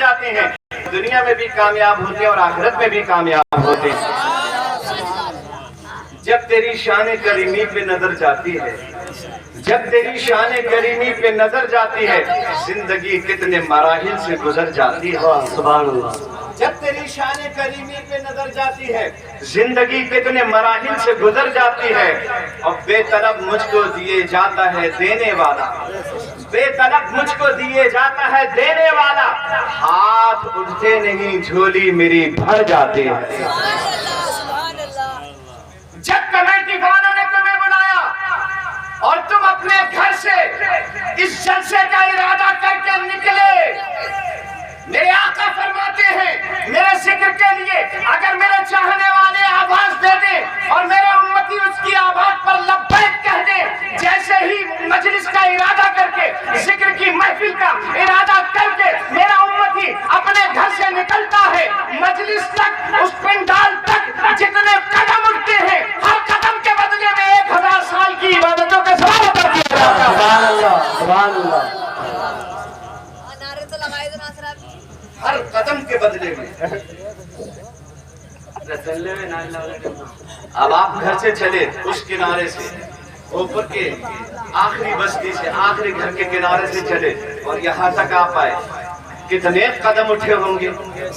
جاتے ہیں دنیا میں بھی کامیاب ہوتے ہیں اور آخرت میں بھی کامیاب ہوتے ہیں۔ جب تیری شان کریمی پہ نظر جاتی ہے، جب تیری شان کریمی پہ نظر جاتی ہے، زندگی کتنے مراحل سے گزر جاتی ہے۔ سبحان اللہ۔ جب تیری شان کریمی پہ نظر جاتی ہے، زندگی کتنے مراحل سے گزر جاتی ہے، اور بے طلب مجھ کو دیے جاتا ہے دینے والا، بے طلب مجھ کو دیے جاتا ہے دینے والا، ہاتھ اٹھتے نہیں جھولی میری بھر جاتی ہے۔ جب کمیٹی والوں نے تمہیں بلایا اور تم اپنے گھر سے اس جلسے کا ارادہ کر کے نکلے، میرے آقا فرماتے ہیں میرے ذکر کے لیے اگر میرے چاہنے والے آواز دے دیں اور میرے امتی اس کی آواز پر لبیک کہہ دیں، جیسے ہی مجلس کا ارادہ کر کے ذکر کی محفل کا ارادہ کر کے میرا امتی اپنے گھر سے نکلتا ہے، مجلس تک اس پنڈال تک جتنے قدم اٹھتے ہیں ہر قدم کے بدلے میں 1000 سال کی عبادتوں کا ثواب عطا کیا جاتا ہے۔ سبحان اللہ، سبحان اللہ۔ ہر قدم کے بدلے میں۔ اب آپ گھر سے چلے اس کنارے سے اوپر کے آخری بستی سے آخری گھر کے کنارے سے چلے اور یہاں تک آپ آئے، کتنے قدم اٹھے ہوں گے؟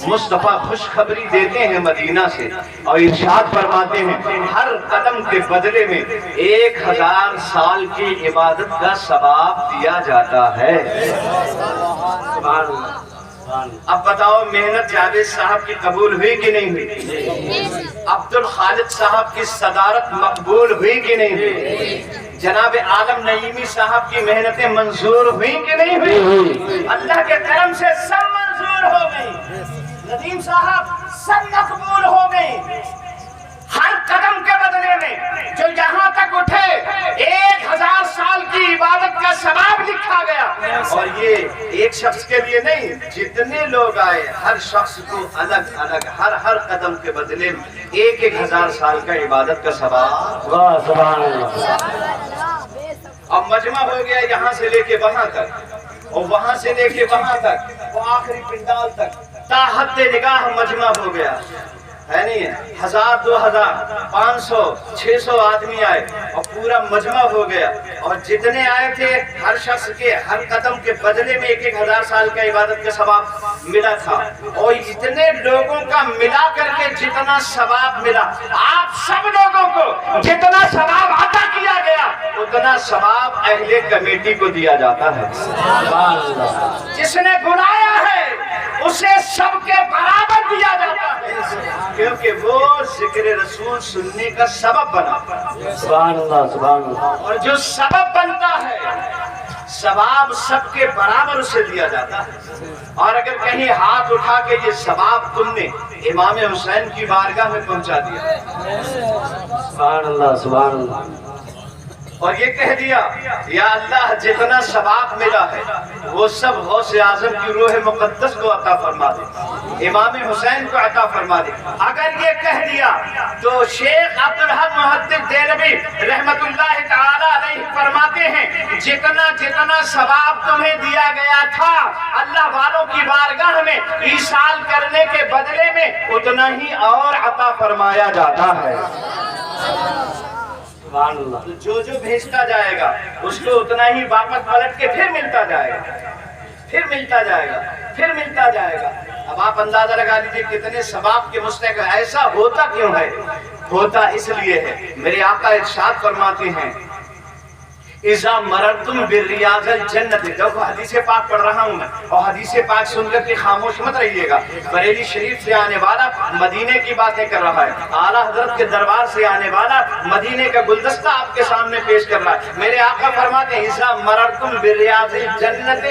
مصطفیٰ خوشخبری دیتے ہیں مدینہ سے اور ارشاد فرماتے ہیں ہر قدم کے بدلے میں 1000 سال کی عبادت کا ثواب دیا جاتا ہے۔ سبحان اللہ۔ اب بتاؤ محنت جاوید صاحب کی قبول ہوئی کہ نہیں ہوئی؟ عبد الخالق صاحب کی صدارت مقبول ہوئی کہ نہیں ہوئی؟ جناب عالم نعیمی صاحب کی محنتیں منظور ہوئی کہ نہیں ہوئی؟ اللہ کے کرم سے سب منظور ہو گئی، ندیم صاحب سب مقبول ہو گئی۔ ہر قدم کے بدلے میں جو یہاں تک اٹھے 1000 سال کی عبادت کا ثواب لکھا گیا، اور یہ ایک شخص کے لیے نہیں، جتنے لوگ آئے ہر شخص کو الگ الگ ہر قدم کے بدلے میں 1000 سال کا عبادت کا ثواب۔ واہ سبحان اللہ۔ اب مجمع ہو گیا یہاں سے لے کے وہاں تک اور وہاں سے لے کے وہاں تک، وہ آخری پنڈال تک تا حد نگاہ مجمع ہو گیا ہے نہیں ہے؟ 1000 2000 500 600 آدمی آئے اور پورا مجمع ہو گیا، اور جتنے آئے تھے ہر شخص کے ہر قدم کے بدلے میں 1000 سال کا عبادت کا ثواب ملا تھا، اور اتنے لوگوں کا ملا کر کے جتنا ثواب ملا، آپ سب لوگوں کو جتنا ثواب عطا کیا گیا اتنا ثواب اہل کمیٹی کو دیا جاتا ہے۔ جس نے بلایا ہے اسے سب کے برابر دیا جاتا ہے، کیونکہ وہ ذکر رسول سننے کا سبب بنا۔ سبحان اللہ، سبحان اللہ۔ اور جو سبب بنتا ہے ثواب سب کے برابر اسے دیا جاتا ہے۔ اور اگر کہیں ہاتھ اٹھا کے یہ ثواب تم نے امام حسین کی بارگاہ میں پہنچا دیا، سبحان اللہ، سبحان اللہ، اور یہ کہہ دیا یا اللہ جتنا ثواب ملا ہے وہ سب غوث اعظم کی روح مقدس کو عطا فرما دے، امام حسین کو عطا فرما دے، اگر یہ کہہ دیا تو شیخ عبدالحق محدث دہلوی رحمت اللہ تعالی علیہ فرماتے ہیں جتنا ثواب تمہیں دیا گیا تھا اللہ والوں کی بارگاہ میں ایصال کرنے کے بدلے میں اتنا ہی اور عطا فرمایا جاتا ہے۔ جو بھیجتا جائے گا اس کو اتنا ہی واپس پلٹ کے پھر ملتا جائے گا، پھر ملتا جائے گا، پھر ملتا جائے گا۔ اب آپ اندازہ لگا لیجیے کتنے ثواب کے مستحق۔ ایسا ہوتا کیوں ہے؟ ہوتا اس لیے ہے، میرے آقا ارشاد فرماتے ہیں اذا مررتم بالریاض الجنت، دیکھو حدیث پاک پڑھ رہا ہوں میں، اور حدیث پاک سن کر کے خاموش مت رہیے گا۔ بریلی شریف سے آنے والا مدینے کی باتیں کر رہا ہے، اعلیٰ حضرت کے دربار سے آنے والا مدینے کا گلدستہ آپ کے سامنے پیش کر رہا ہے۔ میرے آقا فرماتے ہیں اذا مررتم بالریاض الجنت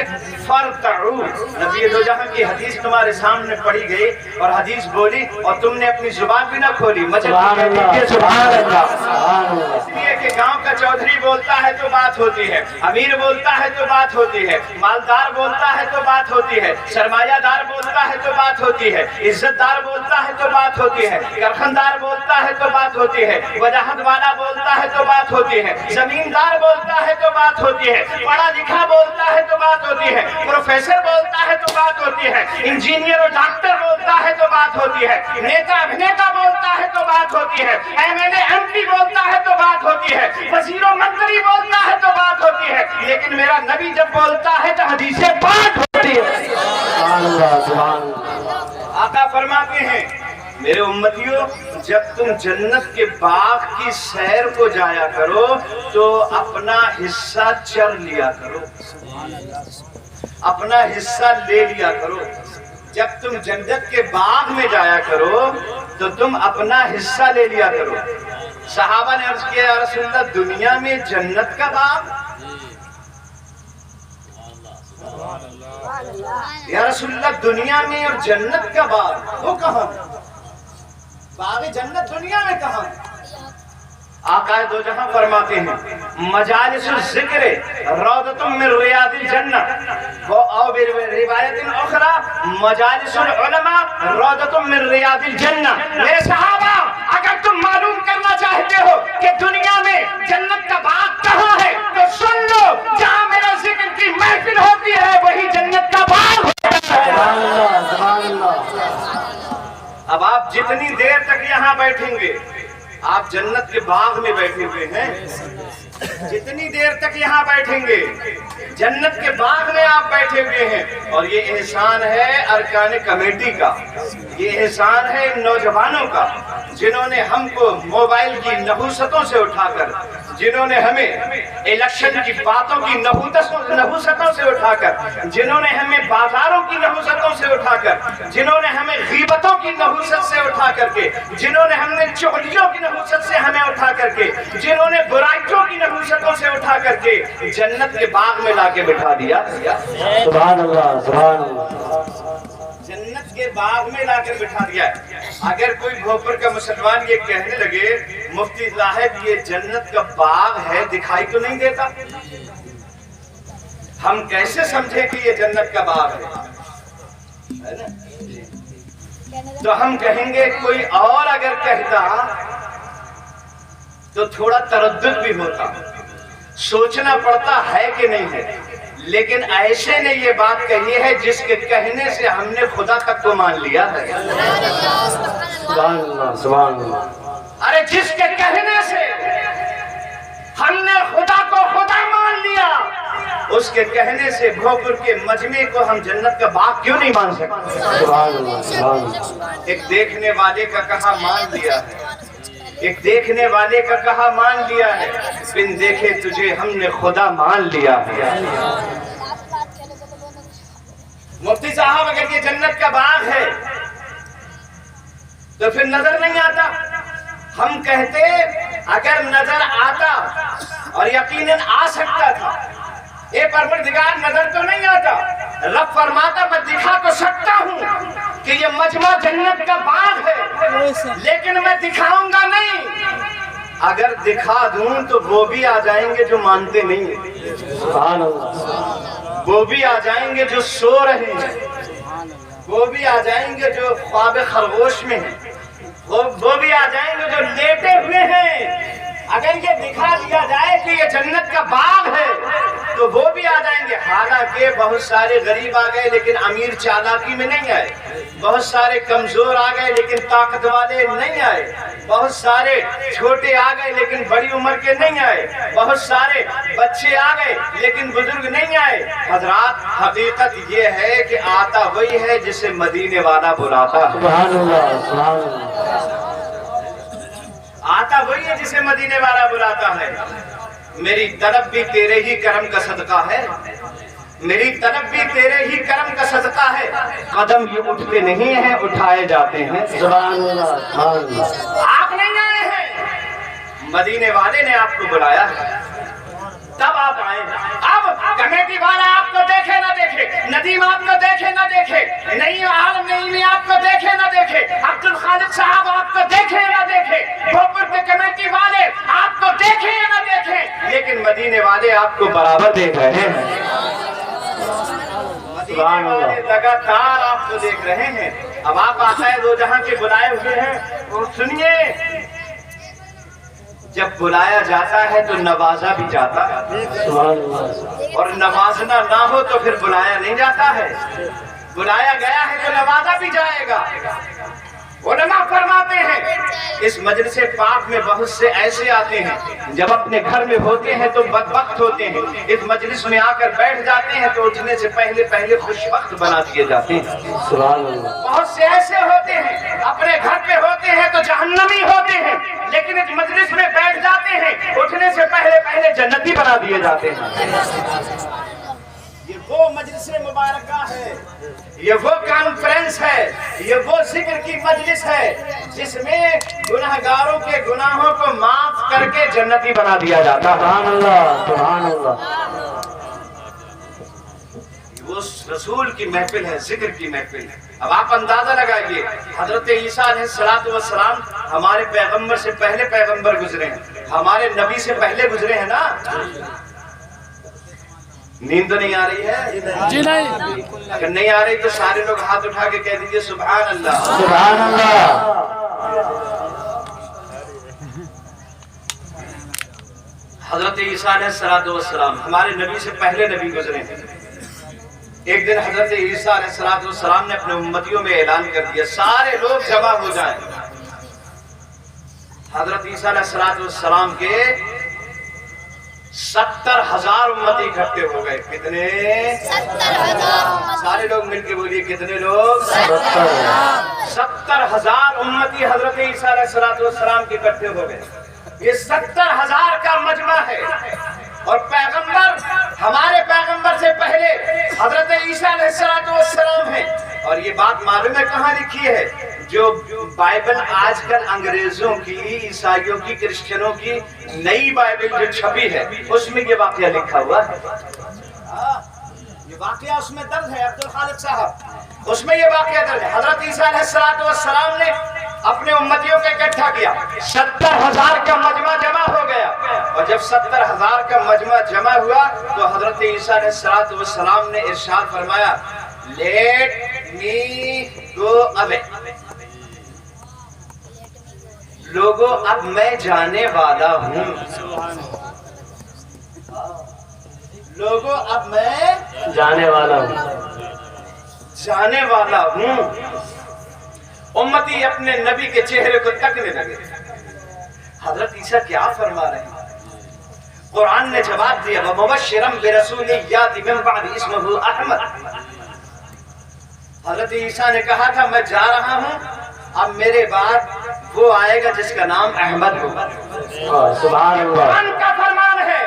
فرتعوا، نبی دو جہاں کی حدیث تمہارے سامنے پڑھی گئی اور حدیث بولی اور تم نے اپنی زبان بھی نہ کھولی، سبحان اللہ، سبحان اللہ۔ سبحان اللہ۔ اس لیے کہ گاؤں کا چودھری بولتا ہے تو بات ہوتی ہے، امیر بولتا ہے تو بات ہوتی ہے، مالدار بولتا ہے تو بات ہوتی ہے، سرمایہ دار بولتا ہے تو بات ہوتی ہے، عزت دار بولتا ہے تو بات ہوتی ہے، کارخاندار بولتا ہے تو بات ہوتی ہے، وجاہت والا بولتا ہے تو بات ہوتی ہے، زمیندار بولتا ہے تو بات ہوتی ہے، پڑھا لکھا بولتا ہے تو بات ہوتی ہے، پروفیسر بولتا ہے تو بات बात होती है, इंजीनियर और डॉक्टर बोलता है तो बात होती है, नेता अभिनेता बोलता है तो बात होती है, एमएलए एमपी बोलता है तो बात होती है, वजीर मंत्री बोलता है तो बात होती है, लेकिन मेरा नबी जब बोलता है तो हदीसें बात होती है। सुभान अल्लाह, सुभान अल्लाह। आका फरमाते हैं, मेरे उम्मतियों, जब तुम जन्नत के बाग की सैर को जाया करो तो अपना हिस्सा चर लिया करो, अपना हिस्सा ले लिया करो। जब तुम जन्नत के बाग में जाया करो तो तुम अपना हिस्सा ले लिया करो। सहाबा ने अर्ज किया, या रसूलल्लाह, दुनिया में जन्नत का बाग? या रसूलल्लाह, दुनिया में और जन्नत का बाग वो कहाँ? बाग जन्नत दुनिया में कहाँ? आका दो जहां फरमाते हैं, मजालिसुल ज़िक्र रौदतुम मिन रियादिल जन्नह, वो और रिवायतिन उखरा मजालिसुल उलमा रौदतुम मिन रियादिल जन्नह। मेरे सहाबा, अगर तुम मालूम करना चाहते हो कि दुनिया में जन्नत का बाग कहाँ है तो सुन लो, जहां मेरा जिक्र की महफिल होती है वही जन्नत का बाग होता है। सुभान अल्लाह, सुभान अल्लाह। अब आप जितनी देर तक यहाँ बैठेंगे, आप जन्नत के बाग में बैठे हुए हैं, जितनी देर तक यहाँ बैठेंगे जन्नत के बाग में आप बैठे हुए हैं। और ये एहसान है अरकान कमेटी का, ये एहसान है इन नौजवानों का जिन्होंने हमको मोबाइल की नहुसतों से उठाकर, जिन्होंने हमें इलेक्शन की बातों की नहुसतों से उठाकर, जिन्होंने हमें बाजारों की नहुसतों से उठाकर, जिन्होंने हमें गीबतों की नहुसत से उठा करके, जिन्होंने हमने चुगलियों की नहुसत से हमें उठा करके, जिन्होंने बुराइयों की नहुसतों से उठा करके जन्नत के बाग में लाके बिठा दिया। सुभान अल्लाह, सुभान अल्लाह। जन्नत के बाग में लाकर बिठा दिया। अगर कोई भोपर का मुसलमान ये कहने लगे, मुफ्ती साहब ये जन्नत का बाग है, दिखाई तो नहीं देता, हम कैसे समझे कि ये जन्नत का बाग है ना? तो हम कहेंगे कोई और अगर कहता तो थोड़ा तरद्दुद भी होता, सोचना पड़ता है कि नहीं है। लेकिन ऐसे ने ये बात कही है जिसके कहने से हमने खुदा तक को मान लिया है। सुभान अल्लाह, सुभान अल्लाह। अरे जिसके कहने से हमने खुदा को खुदा मान लिया, उसके कहने से भोपुर के मजमे को हम जन्नत का बाग क्यों नहीं मान सकते? सुभान अल्लाह, सुभान अल्लाह। एक देखने वाले का कहा मान लिया है, एक देखने वाले का कहा मान लिया है, बिन देखे तुझे हमने खुदा मान लिया है। मुफ्ती साहब, अगर ये जन्नत का बाग है तो फिर नजर नहीं आता। हम कहते अगर नजर आता, और यकीनन आ सकता था, ए परवरदिगार नजर तो नहीं आता, रब फरमाता मैं दिखा तो सकता हूँ कि ये मजमा जन्नत का बाग है, लेकिन मैं दिखाऊंगा नहीं। अगर दिखा दूं तो वो भी आ जाएंगे जो मानते नहीं है, सुभान अल्लाह। वो भी आ जाएंगे जो सो रहे हैं, वो भी आ जाएंगे जो ख्वाब खरगोश में हैं, वो भी आ जाएंगे जो लेटे हुए हैं। अगर ये दिखा दिया जाए कि ये जन्नत का बाग है तो वो भी आ जाएंगे। हालांकि बहुत सारे गरीब आ गए लेकिन अमीर चालाकी में नहीं आए, बहुत सारे कमजोर आ गए लेकिन ताकत वाले नहीं आए, बहुत सारे छोटे आ गए लेकिन बड़ी उम्र के नहीं आए, बहुत सारे बच्चे आ गए लेकिन बुजुर्ग नहीं आए। हजरात, हकीकत ये है कि आता वही है जिसे मदीने वाला बुलाता है। सुभान अल्लाह, सुभान अल्लाह। आता वही है जिसे मदीने वाला बुलाता है। मेरी तरफ भी तेरे ही करम का सदका है, मेरी तरफ भी तेरे ही करम का सदका है। कदम ये उठते नहीं हैं, उठाए जाते हैं। सुभान अल्लाह, सुभान अल्लाह। आप नहीं आए हैं, मदीने वाले ने आपको बुलाया है, तब आप आए। अब कमेटी वाला आपको देखे ना देखे, नदीम आपको देखे ना देखे, नहीं आलम नहीं आपको देखे ना देखे, अब्दुल खालिक साहब आपको देखे ना देखे, भोपुर के कमेटी वाले आपको देखे या ना देखे, लेकिन मदीने वाले आपको बराबर देख रहे हैं। मदीने वाले लगातार आपको देख रहे हैं। अब आप आका दो जहां के बुलाए हुए हैं, और सुनिए, जब बुलाया जाता है तो नवाजा भी जाता है, सुभान अल्लाह। और नवाजना ना हो तो फिर बुलाया नहीं जाता है। बुलाया गया है तो नवाजा भी जाएगा। उलमा फरमाते हैं इस मजलिस पाक में बहुत से ऐसे आते हैं जब अपने घर में होते हैं तो बदबख्त होते हैं, इस मजलिस में आकर बैठ जाते हैं तो उठने से पहले पहले खुशबख्त बना दिए जाते हैं। सुभान अल्लाह। बहुत से ऐसे होते हैं अपने घर पे होते हैं तो जहन्नमी होते हैं, लेकिन इस मजलिस में बैठ जाते हैं उठने से पहले पहले जन्नती बना दिए जाते हैं। ये वो मजलिस मुबारक है, ये वो कॉन्फ्रेंस है, ये वो जिक्र की मजलिस है जिसमें गुनाहगारों के गुनाहों को माफ करके जन्नती बना दिया जाता है। सुभान अल्लाह, सुभान अल्लाह। वो रसूल की महफिल है, जिक्र की महफिल है। अब आप अंदाजा लगाइए, हजरत ईसा अलैहिस्सलातु वस्सलाम हमारे पैगंबर से पहले पैगंबर गुजरे हैं, हमारे नबी से पहले गुजरे हैं ना। नींद तो नहीं आ रही है जी? नहीं। अगर नहीं आ रही तो सारे लोग हाथ उठा के कह दीजिए सुभान अल्लाह, सुभान अल्लाह। हजरत ईसा अलैहिस्सलातु वस्सलाम हमारे नबी से पहले नबी गुजरे हैं। एक दिन हजरत ईसा अलैहिस्सलातु वस्सलाम ने अपने उम्मतियों में ऐलान कर दिया सारे लोग जमा हो जाएं। हजरत ईसा अलैहिस्सलातु वस्सलाम के 70,000 उम्मती इकट्ठे हो गए। कितने? 70,000। सारे लोग मिलके बोलिए कितने लोग? 70,000 उम्मती हजरत ईसा अलैहिस्सलातु वस्सलाम के इकट्ठे हो गए। ये 70,000 का मजमा है और पैगंबर हमारे पैगंबर से पहले हजरत ईसा अलैहिस्सलातु वस्सलाम है। और ये बात मालूम है कहाँ लिखी है? जो बाइबल आजकल अंग्रेजों की, ईसाइयों की, क्रिश्चियनों की नई बाइबल जो छपी है उसमें ये वाकया लिखा हुआ है। ये वाकया उसमें दर्ज है, अब्दुल खालिक साहब, उसमें ये वाकया दर्ज है। हजरत ईसा अलैहिस्सलातु वस्सलाम ने अपने उम्मतियों को इकट्ठा किया, 70,000 का मजमा जमा हो गया। और जब 70,000 का मजमा जमा हुआ तो हजरत ईसा अलैहिस्सलातु वस्सलाम ने इरशाद फरमाया, लेट मी गो अवे। लोगों अब मैं जाने वाला हूँ, लोगों अब मैं जाने वाला हूँ, जाने वाला हूँ। उम्मती अपने नबी के चेहरे को तकने लगे, हजरत ईसा क्या फरमा रहे हैं? कुरान ने जवाब दिया, वमुबश्शिरन बिरसूलिन याति मिन बअदी इस्मुहु अहमद। हजरत ईसा ने कहा था मैं जा रहा हूँ, अब मेरे बाद वो आएगा जिसका नाम अहमद होगा। सुभान अल्लाह। कुरान का फरमान है,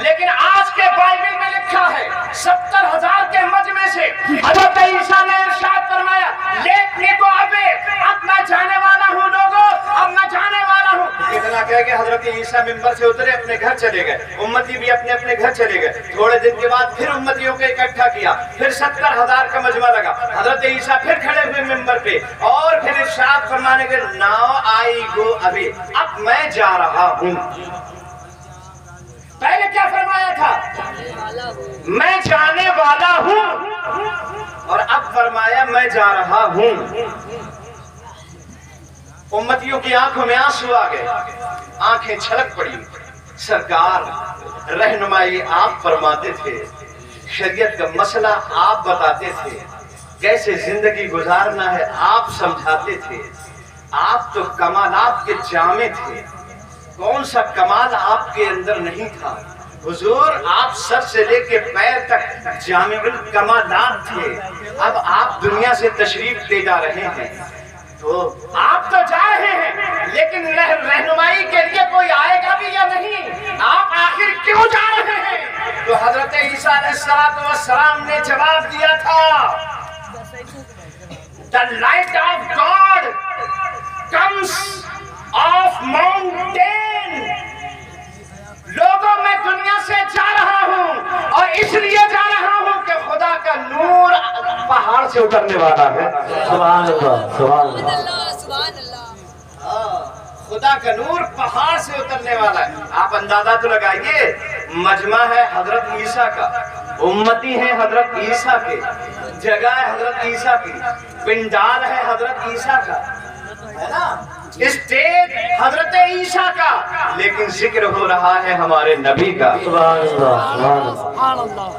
लेकिन आज के बाइबल में लिखा है 70,000 के मजमे से हजरत ईसा ने इरशाद फरमाया, लेट को अबे, अब मैं जाने वाला हूँ लोगों, अब मैं जाने वाला हूँ। इतना कह के हजरत ईसा मिंबर से उतरे, अपने घर चले गए। उम्मती भी अपने अपने घर चले गए। थोड़े दिन के बाद फिर उम्मतियों को इकट्ठा किया, फिर 70,000 का मजमा लगा। हजरत ईसा फिर खड़े हुए मिंबर पे और फिर इरशाद फरमाने के, नाउ आई गो अबे, अब मैं जा रहा हूँ। पहले क्या फरमाया था? मैं जाने वाला हूँ, और अब फरमाया मैं जा रहा हूँ। उम्मतियों की आंखों में आंसू आ गए, आंखें छलक पड़ी। सरकार रहनुमाई आप फरमाते थे, शरीयत का मसला आप बताते थे, कैसे जिंदगी गुजारना है आप समझाते थे। आप तो कमालात के जामे थे, कौन सा कमाल आपके अंदर नहीं था? हुजूर आप सर से लेके पैर तक जामिउल कमालात थे। अब आप दुनिया से तशरीफ ले जा रहे हैं, तो आप तो जा रहे हैं, लेकिन रहनुमाई के लिए कोई आएगा भी या नहीं? आप आखिर क्यों जा रहे हैं? तो हजरत ईसा अलैहिस्सलातु वस्सलाम ने जवाब दिया था, The light of God comes off mountain. लोगों मैं दुनिया से जा रहा हूँ और इसलिए जा रहा हूँ कि खुदा का नूर पहाड़ से उतरने वाला है। सुभान अल्लाह, सुभान अल्लाह। सुभान अल्लाह। खुदा का नूर पहाड़ से उतरने वाला है। आप अंदाजा तो लगाइए, मजमा है हजरत ईसा का, उम्मती है हजरत ईसा के, जगह है हजरत ईसा की, पिंडाल है हजरत ईसा का, है ना, स्टेज हजरत ईसा का, लेकिन जिक्र हो रहा है हमारे नबी का। सुभान अल्लाह, सुभान अल्लाह।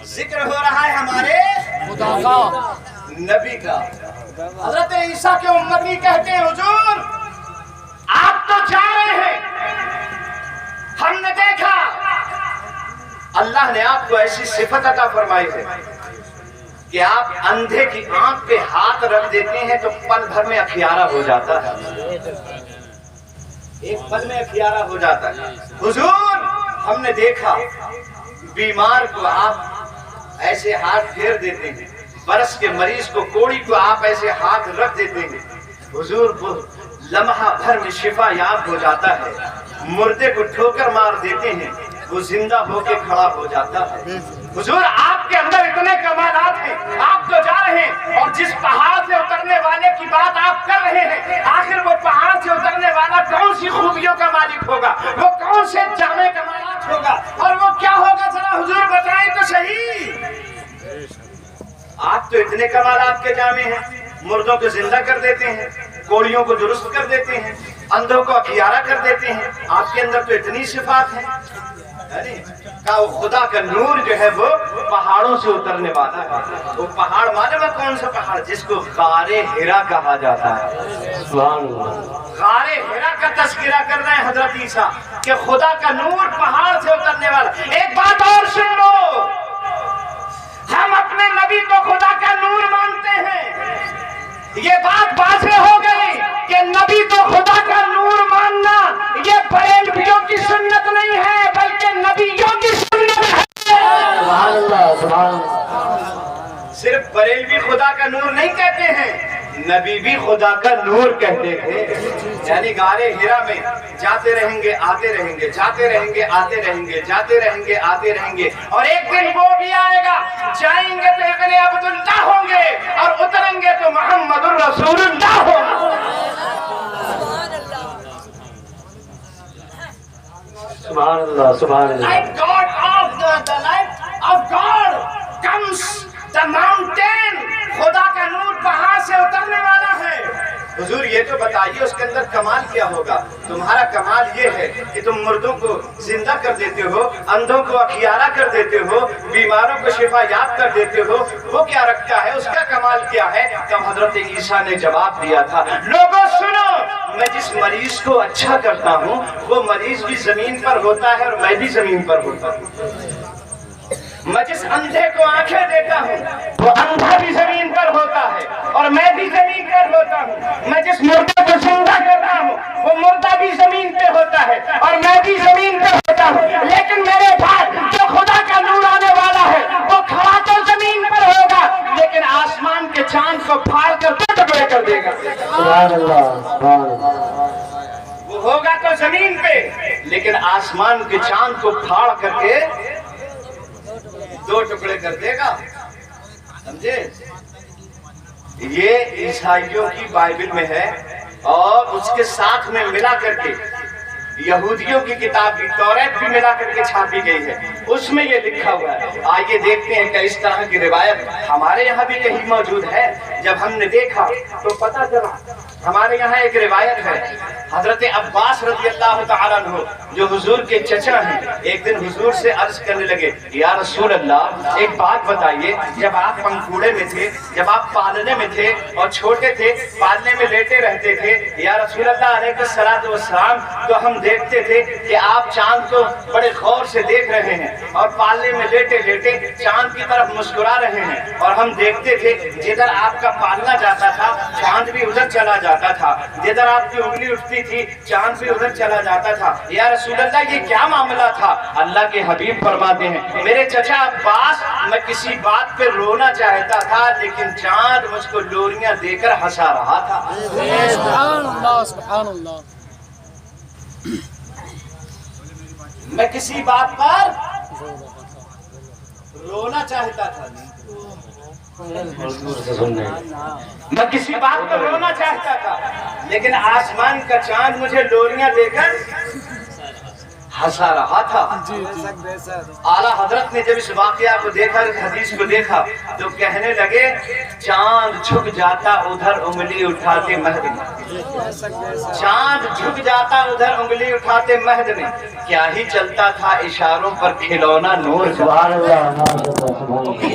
जिक्र हो रहा है हमारे नबी का। हजरत ईसा के उम्मती कहते हैं हुजूर आप तो जा रहे हैं, हमने देखा अल्लाह ने आपको ऐसी सिफत अता फरमाई है कि आप अंधे की आंख पे हाथ रख देते हैं तो पल भर में अखियारा हो जाता है, एक पल में अखियारा हो जाता है। हुजूर हमने देखा बीमार को आप ऐसे हाथ फेर देते हैं, बरस के मरीज को, कोड़ी को आप ऐसे हाथ रख देते हैं, हुजूर को लम्हा भर में शिफा याब हो जाता है। मुर्दे को ठोकर मार देते हैं, वो जिंदा होके खड़ा हो जाता है। हुजूर आपके अंदर इतने कमालात हैं, आप तो जा रहे हैं और जिस पहाड़ से उतरने वाले की बात आप कर रहे हैं, आखिर वो पहाड़ से उतरने वाला कौन सी खूबियों का मालिक होगा, वो कौन से जामे कमालात होगा और वो क्या होगा, जरा हुजूर बताएं तो सही। आप तो इतने कमालात के जामे हैं, मुर्दों को जिंदा कर देते हैं, कोड़ियों को दुरुस्त कर देते हैं, अंधों को अखियारा कर देते हैं, आपके अंदर तो इतनी सिफात है। का वो खुदा का नूर जो है वो पहाड़ों से उतरने वाला है। वो पहाड़ मालूम है कौन सा पहाड़, जिसको गारे हिरा कहा जाता है। गारे हिरा का तस्करा कर रहे हैं हजरत ईसा कि खुदा का नूर पहाड़ से उतरने वाला। एक बात और सुन लो, हम अपने नबी को खुदा का नूर मानते हैं, ये बात वाज़ेह हो गई कि नबी को खुदा का नूर मानना ये बरेलवियों की सुन्नत नहीं है, बल्कि नबियों की सुन्नत है। सुभान अल्लाह, सुभान अल्लाह। सिर्फ बरेलवी खुदा का नूर नहीं कहते हैं, नबी भी खुदा का नूर कहते थे। यानी गारे हिरा में जाते रहेंगे आते रहेंगे, जाते रहेंगे आते रहेंगे, जाते रहेंगे आते रहेंगे, और एक दिन वो भी आएगा, जाएंगे तो इब्ने अब्दुल्लाह होंगे और उतरेंगे तो मुहम्मदुर रसूलुल्लाह होंगे। सुभान अल्लाह, सुभान अल्लाह। Like God of the light of God comes the mountain, खुदा का नूर पहाड़ से उतरने वाला है। हुजूर ये तो बताइए उसके अंदर कमाल क्या होगा। तुम्हारा कमाल ये है कि तुम मुर्दों को जिंदा कर देते हो, अंधों को अखियारा कर देते हो, बीमारों को शिफा याब कर देते हो, वो क्या रखता है, उसका कमाल क्या है। तब हजरत ईसा ने जवाब दिया था, लोगों सुनो, मैं जिस मरीज को अच्छा करता हूँ वो मरीज भी जमीन पर होता है और मैं भी जमीन पर होता हूँ। मैं जिस अंधे को आंखें देता हूँ वो अंधा भी जमीन पर होता है और मैं भी जमीन पर होता हूँ। मैं जिस मुर्दे को जिंदा करता हूँ वो मुर्दा भी जमीन पे होता है और मैं भी जमीन पे होता हूँ। लेकिन मेरे पास जो खुदा का नूर आने वाला है वो खड़ा तो जमीन पर होगा, लेकिन आसमान के चांद को फाड़ कर दो टुकड़े कर देगा। सुभान अल्लाह, सुभान अल्लाह। वो होगा तो जमीन पे, लेकिन आसमान के चांद को फाड़ करके दो टुकड़े कर देगा। समझे? ये ईसाइयों की बाइबल में है और उसके साथ में मिला करके यहूदियों की किताब भी, तौरात भी मिला करके छापी गई है, उसमें ये लिखा हुआ है। आइए देखते हैं कि इस तरह की रिवायत हमारे यहाँ भी कहीं मौजूद है। जब हमने देखा तो पता चला हमारे यहाँ एक रिवायत है, हजरत अब्बास रज़ी अल्लाह तआला अन्हु जो हुजूर के चचा हैं, एक दिन हुजूर से अर्ज करने लगे, या रसूल अल्लाह एक बात बताइए, जब आप पंखुड़े में थे, जब आप पालने में थे और छोटे थे, पालने में लेटे रहते थे, या रसूल अल्लाह अलैहिस्सलातु वस्सलाम, तो हम देखते थे कि आप चांद को बड़े गौर से देख रहे हैं और पालने में लेटे लेटे चांद की तरफ मुस्कुरा रहे हैं, और हम देखते थे जिधर आपका पालना जाता था चांद भी उधर चला जाता था, जिधर आपकी उंगली उठती थी चांद भी उधर चला जाता था। या रसूल अल्लाह ये क्या मामला था? अल्लाह के हबीब फरमाते हैं, मेरे चचा अब्बास, मैं किसी बात पे रोना चाहता था लेकिन चांद मुझको लोरियां देकर हंसा रहा था। मैं किसी बात पर रोना चाहता था, मैं किसी बात पर रोना चाहता था, लेकिन आसमान का चांद मुझे लोरियां देकर हंसा रहा था। आला हजरत ने जब इस वाकया को देखा, इस हदीस को देखा, तो कहने लगे, चांद झुक जाता उधर उंगली उठाते महद में, चांद झुक जाता उधर उंगली उठाते महद में, क्या ही चलता था इशारों पर खिलौना नूर।